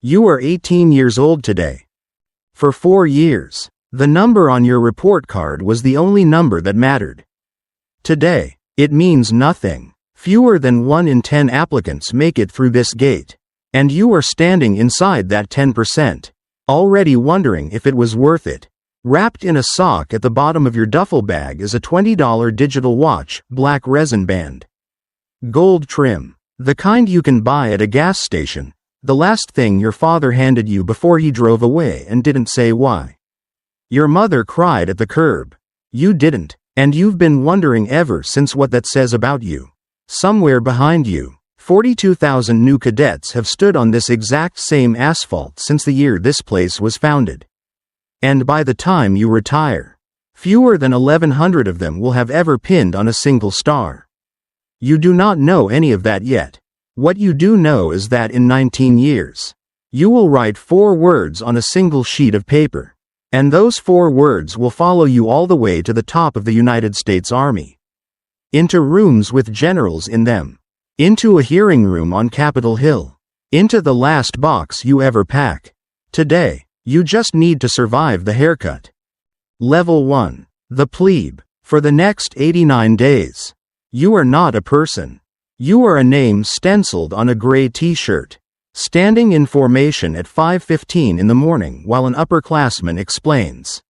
You are 18 years old today. For 4 years, the number on your report card was the only number that mattered. Today, it means nothing. Fewer than 1 in 10 applicants make it through this gate. And you are standing inside that 10%, already wondering if it was worth it. Wrapped in a sock at the bottom of your duffel bag is a $20 digital watch, black resin band. Gold trim. The kind you can buy at a gas station. The last thing your father handed you before he drove away and didn't say why. Your mother cried at the curb. You didn't, and you've been wondering ever since what that says about you. Somewhere behind you, 42,000 new cadets have stood on this exact same asphalt since the year this place was founded. And by the time you retire, fewer than 1,100 of them will have ever pinned on a single star. You do not know any of that yet. What you do know is that in 19 years, you will write 4 words on a single sheet of paper. And those 4 words will follow you all the way to the top of the United States Army. Into rooms with generals in them. Into a hearing room on Capitol Hill. Into the last box you ever pack. Today, you just need to survive the haircut. Level 1. The plebe. For the next 89 days, you are not a person. You are a name stenciled on a gray t-shirt. Standing in formation at 5:15 in the morning while an upperclassman explains.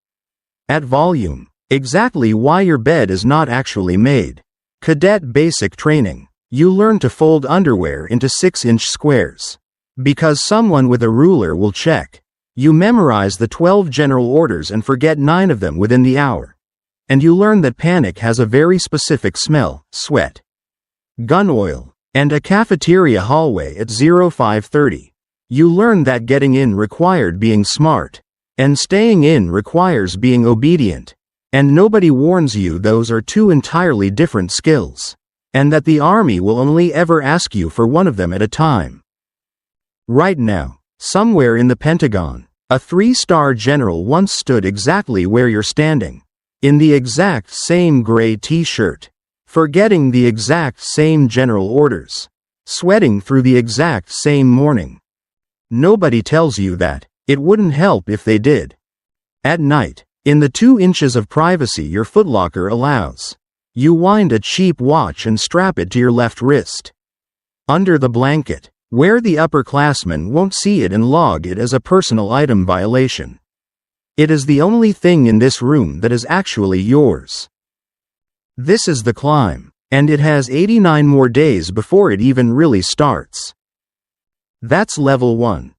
At volume. Exactly why your bed is not actually made. Cadet basic training. You learn to fold underwear into 6-inch squares. Because someone with a ruler will check. You memorize the 12 general orders and forget 9 of them within the hour. And you learn that panic has a very specific smell, sweat, gun oil, and a cafeteria hallway at 05:30. You learn that getting in required being smart, and staying in requires being obedient. And nobody warns you those are 2 entirely different skills. And that the Army will only ever ask you for one of them at a time. Right now, somewhere in the Pentagon, a 3-star general once stood exactly where you're standing. In the exact same gray t-shirt. Forgetting the exact same general orders. Sweating through the exact same morning. Nobody tells you that. It wouldn't help if they did. At night, in the 2 inches of privacy your footlocker allows, you wind a cheap watch and strap it to your left wrist. Under the blanket, where the upperclassmen won't see it and log it as a personal item violation. It is the only thing in this room that is actually yours. This is the climb, and it has 89 more days before it even really starts. That's level 1.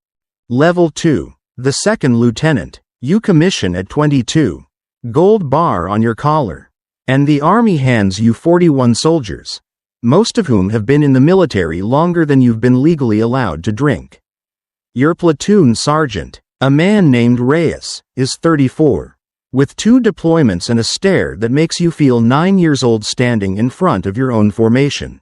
Level 2. The second lieutenant. You commission at 22. Gold bar on your collar. And the Army hands you 41 soldiers, most of whom have been in the military longer than you've been legally allowed to drink. Your platoon sergeant, a man named Reyes, is 34. With 2 deployments and a stare that makes you feel 9 years old standing in front of your own formation.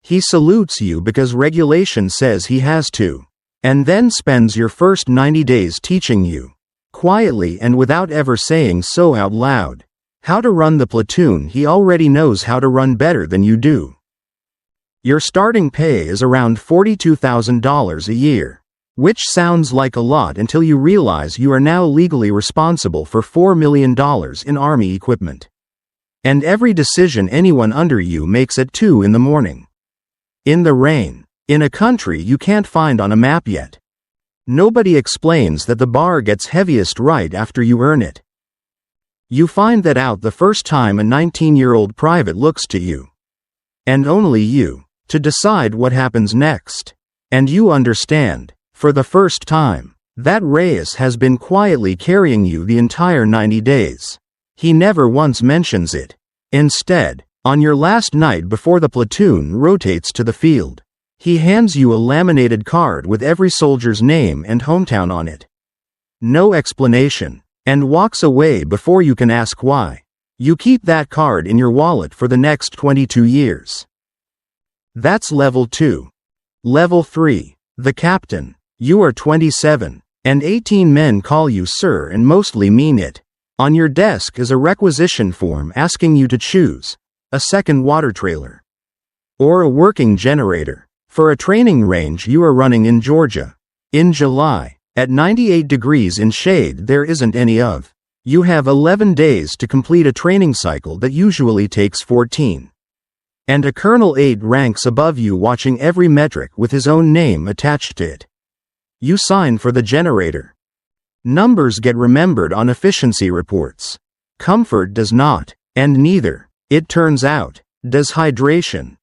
He salutes you because regulation says he has to, and then spends your first 90 days teaching you, quietly and without ever saying so out loud, how to run the platoon he already knows how to run better than you do. Your starting pay is around $42,000 a year. Which sounds like a lot until you realize you are now legally responsible for $4 million in Army equipment. And every decision anyone under you makes at 2 in the morning. In the rain. In a country you can't find on a map yet. Nobody explains that the bar gets heaviest right after you earn it. You find that out the first time a 19-year-old private looks to you. And only you, to decide what happens next. And you understand. For the first time, that Reyes has been quietly carrying you the entire 90 days. He never once mentions it. Instead, on your last night before the platoon rotates to the field, he hands you a laminated card with every soldier's name and hometown on it. No explanation, and walks away before you can ask why. You keep that card in your wallet for the next 22 years. That's level 2. Level 3. The captain. You are 27, and 18 men call you sir and mostly mean it. On your desk is a requisition form asking you to choose a second water trailer or a working generator for a training range you are running in Georgia. In July, at 98 degrees in shade there isn't any of. You have 11 days to complete a training cycle that usually takes 14. And a Colonel 8 ranks above you watching every metric with his own name attached to it. You sign for the generator. Numbers get remembered on efficiency reports. Comfort does not, and neither, it turns out, does hydration.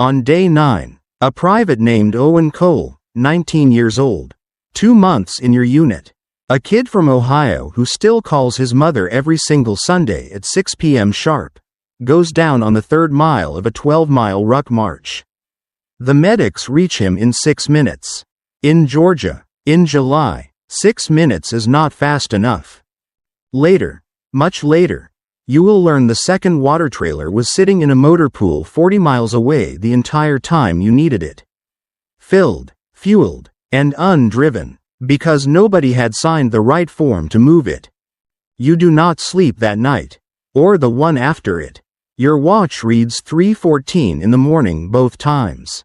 On day 9, a private named Owen Cole, 19 years old, 2 months in your unit, a kid from Ohio who still calls his mother every single Sunday at 6 p.m. sharp, goes down on the 3rd mile of a 12-mile ruck march. The medics reach him in 6 minutes. In Georgia, in July, 6 minutes is not fast enough. Later, much later, you will learn the second water trailer was sitting in a motor pool 40 miles away the entire time you needed it. Filled, fueled, and undriven, because nobody had signed the right form to move it. You do not sleep that night, or the one after it. Your watch reads 3:14 in the morning both times.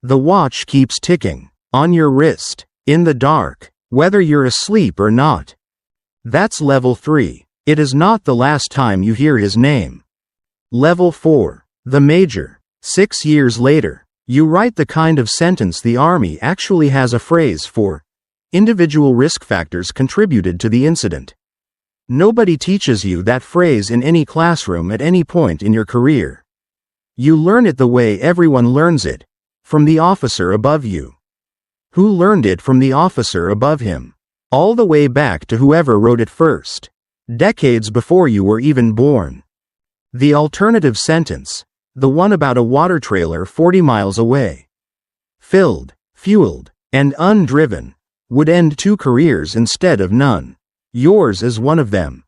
The watch keeps ticking, on your wrist, in the dark, whether you're asleep or not. That's level 3. It is not the last time you hear his name. Level 4. The Major. 6 years later, you write the kind of sentence the Army actually has a phrase for. Individual risk factors contributed to the incident. Nobody teaches you that phrase in any classroom at any point in your career. You learn it the way everyone learns it, from the officer above you. Who learned it from the officer above him? All the way back to whoever wrote it first, decades before you were even born. The alternative sentence, the one about a water trailer 40 miles away, filled, fueled, and undriven, would end 2 careers instead of none. Yours is one of them.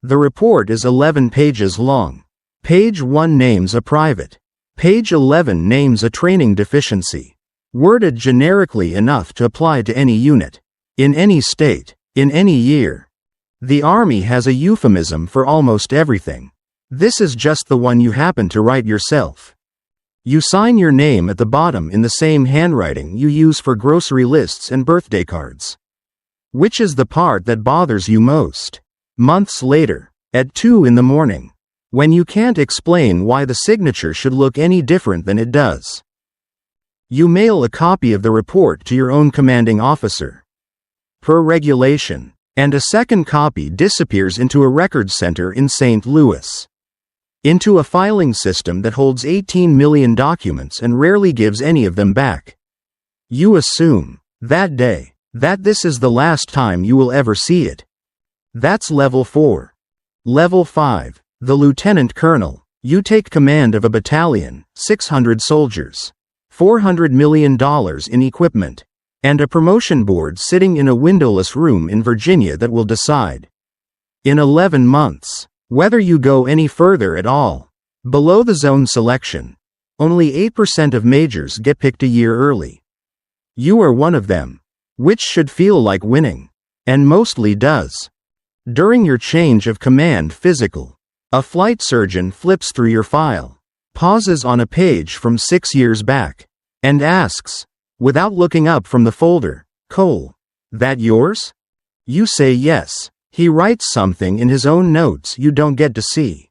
The report is 11 pages long. Page 1 names a private. Page 11 names a training deficiency. Worded generically enough to apply to any unit, in any state, in any year. The Army has a euphemism for almost everything. This is just the one you happen to write yourself. You sign your name at the bottom in the same handwriting you use for grocery lists and birthday cards. Which is the part that bothers you most? Months later, at 2 in the morning, when you can't explain why the signature should look any different than it does. You mail a copy of the report to your own commanding officer. Per regulation, and a second copy disappears into a records center in St. Louis. Into a filing system that holds 18 million documents and rarely gives any of them back. You assume, that day, that this is the last time you will ever see it. That's level 4. Level 5, the lieutenant colonel. You take command of a battalion, 600 soldiers, $400 million in equipment, and a promotion board sitting in a windowless room in Virginia that will decide, in 11 months, whether you go any further at all. Below the zone selection, only 8% of majors get picked a year early. You are one of them, which should feel like winning, and mostly does. During your change of command physical, a flight surgeon flips through your file, pauses on a page from 6 years back, and asks, without looking up from the folder, "Cole, that yours?" You say yes. He writes something in his own notes you don't get to see,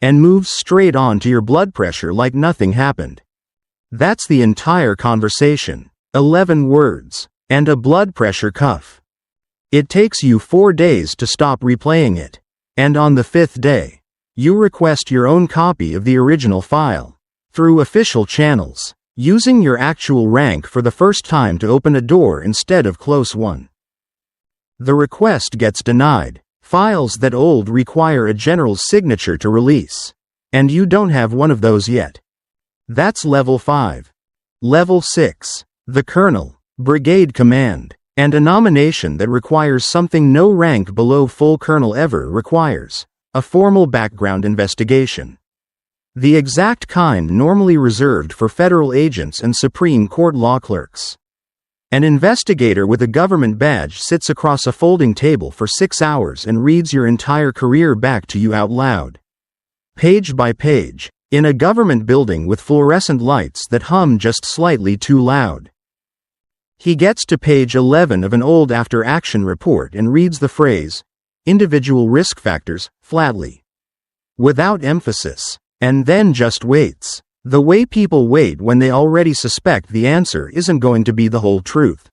and moves straight on to your blood pressure like nothing happened. That's the entire conversation, 11 words, and a blood pressure cuff. It takes you 4 days to stop replaying it, and on the 5th day, you request your own copy of the original file, through official channels, using your actual rank for the first time to open a door instead of close one. The request gets denied. Files that old require a general's signature to release, and you don't have one of those yet. That's level 5. Level 6, the colonel, brigade command, and a nomination that requires something no rank below full colonel ever requires, a formal background investigation. The exact kind normally reserved for federal agents and Supreme Court law clerks. An investigator with a government badge sits across a folding table for 6 hours and reads your entire career back to you out loud. Page by page, in a government building with fluorescent lights that hum just slightly too loud. He gets to page 11 of an old after-action report and reads the phrase, individual risk factors, flatly. Without emphasis. And then just waits. The way people wait when they already suspect the answer isn't going to be the whole truth.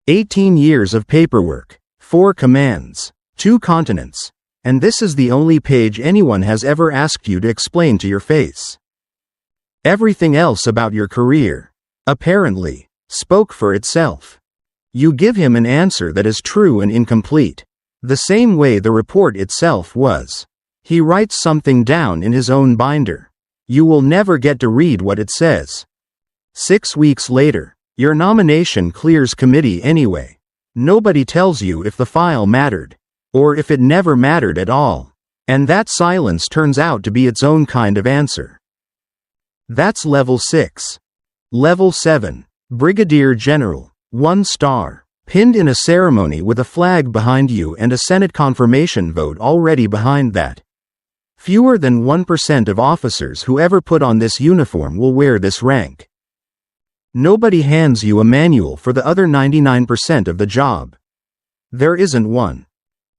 18 years of paperwork, 4 commands, 2 continents, and this is the only page anyone has ever asked you to explain to your face. Everything else about your career, apparently, spoke for itself. You give him an answer that is true and incomplete, the same way the report itself was. He writes something down in his own binder. You will never get to read what it says. 6 weeks later, your nomination clears committee anyway. Nobody tells you if the file mattered, or if it never mattered at all. And that silence turns out to be its own kind of answer. That's level 6. Level 7. Brigadier General, 1 star. Pinned in a ceremony with a flag behind you and a Senate confirmation vote already behind that. Fewer than 1% of officers who ever put on this uniform will wear this rank. Nobody hands you a manual for the other 99% of the job. There isn't one.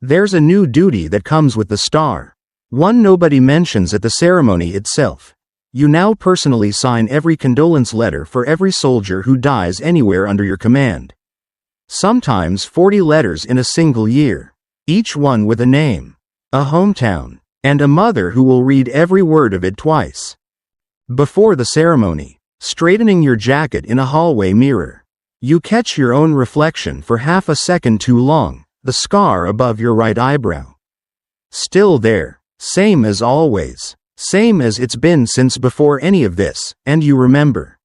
There's a new duty that comes with the star. One nobody mentions at the ceremony itself. You now personally sign every condolence letter for every soldier who dies anywhere under your command. Sometimes 40 letters in a single year. Each one with a name, a hometown, and a mother who will read every word of it twice. Before the ceremony, straightening your jacket in a hallway mirror, you catch your own reflection for half a second too long, the scar above your right eyebrow. Still there, same as always, same as it's been since before any of this, and you remember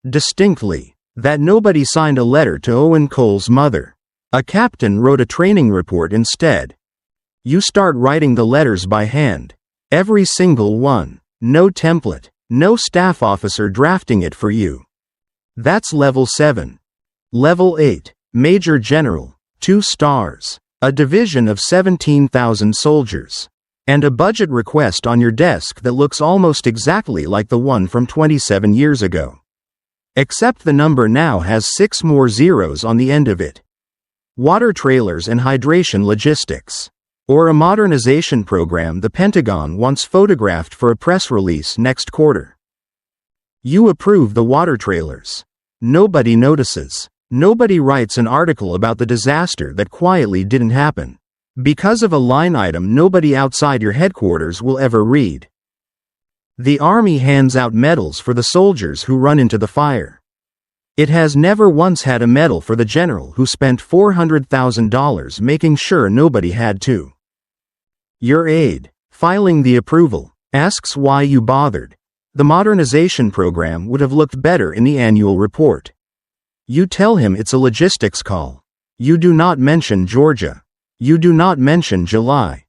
distinctly that nobody signed a letter to Owen Cole's mother. A captain wrote a training report instead. You start writing the letters by hand. Every single one. No template. No staff officer drafting it for you. That's level 7. Level 8. Major General, 2 stars. A division of 17,000 soldiers. And a budget request on your desk that looks almost exactly like the one from 27 years ago. Except the number now has 6 more zeros on the end of it. Water trailers and hydration logistics. Or a modernization program the Pentagon wants photographed for a press release next quarter. You approve the water trailers. Nobody notices. Nobody writes an article about the disaster that quietly didn't happen. Because of a line item nobody outside your headquarters will ever read. The Army hands out medals for the soldiers who run into the fire. It has never once had a medal for the general who spent $400,000 making sure nobody had to. Your aide, filing the approval, asks why you bothered. The modernization program would have looked better in the annual report. You tell him it's a logistics call. You do not mention Georgia. You do not mention July.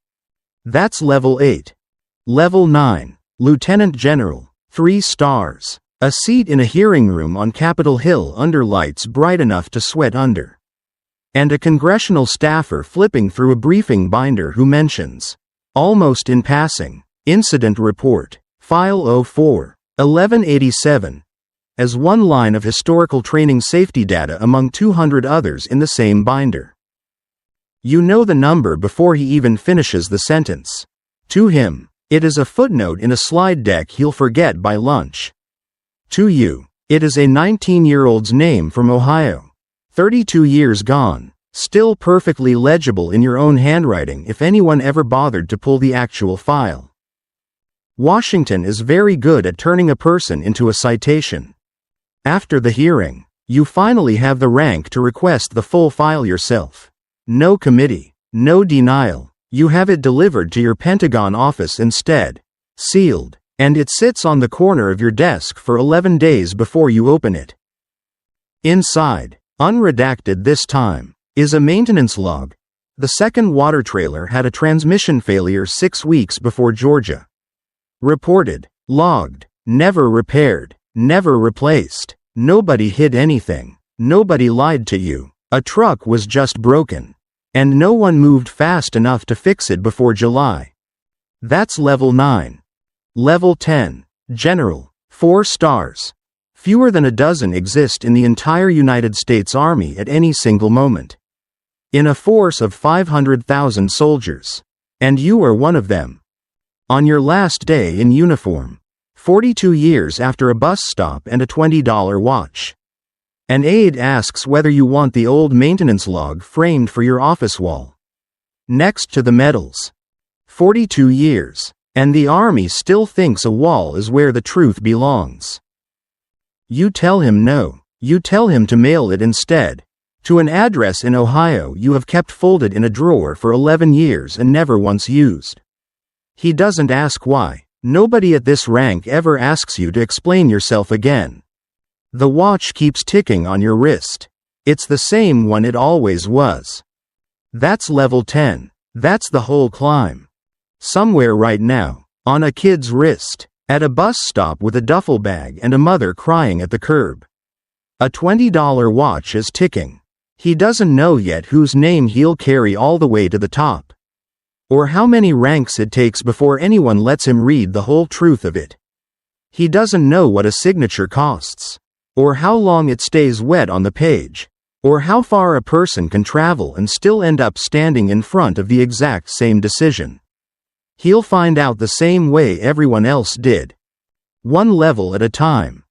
That's level 8. Level 9. Lieutenant General, 3 stars. A seat in a hearing room on Capitol Hill under lights bright enough to sweat under. And a congressional staffer flipping through a briefing binder who mentions, almost in passing, Incident Report, File 04, 1187, as one line of historical training safety data among 200 others in the same binder. You know the number before he even finishes the sentence. To him, it is a footnote in a slide deck he'll forget by lunch. To you, it is a 19-year-old's name from Ohio. 32 years gone, still perfectly legible in your own handwriting if anyone ever bothered to pull the actual file. Washington is very good at turning a person into a citation. After the hearing, you finally have the rank to request the full file yourself. No committee, no denial. You have it delivered to your Pentagon office instead, sealed, and it sits on the corner of your desk for 11 days before you open it. Inside, unredacted this time, is a maintenance log. The second water trailer had a transmission failure 6 weeks before Georgia. Reported, logged, never repaired, never replaced. Nobody hid anything. Nobody lied to you. A truck was just broken. And no one moved fast enough to fix it before July. That's level 9. Level 10. General, 4 stars. Fewer than a dozen exist in the entire United States Army at any single moment. In a force of 500,000 soldiers. And you are one of them. On your last day in uniform. 42 years after a bus stop and a $20 watch. An aide asks whether you want the old maintenance log framed for your office wall. Next to the medals. 42 years. And the Army still thinks a wall is where the truth belongs. You tell him no. You tell him to mail it instead. To an address in Ohio you have kept folded in a drawer for 11 years and never once used. He doesn't ask why. Nobody at this rank ever asks you to explain yourself again. The watch keeps ticking on your wrist. It's the same one it always was. That's level 10. That's the whole climb. Somewhere right now, on a kid's wrist, at a bus stop with a duffel bag and a mother crying at the curb. A $20 watch is ticking. He doesn't know yet whose name he'll carry all the way to the top. Or how many ranks it takes before anyone lets him read the whole truth of it. He doesn't know what a signature costs. Or how long it stays wet on the page. Or how far a person can travel and still end up standing in front of the exact same decision. He'll find out the same way everyone else did. One level at a time.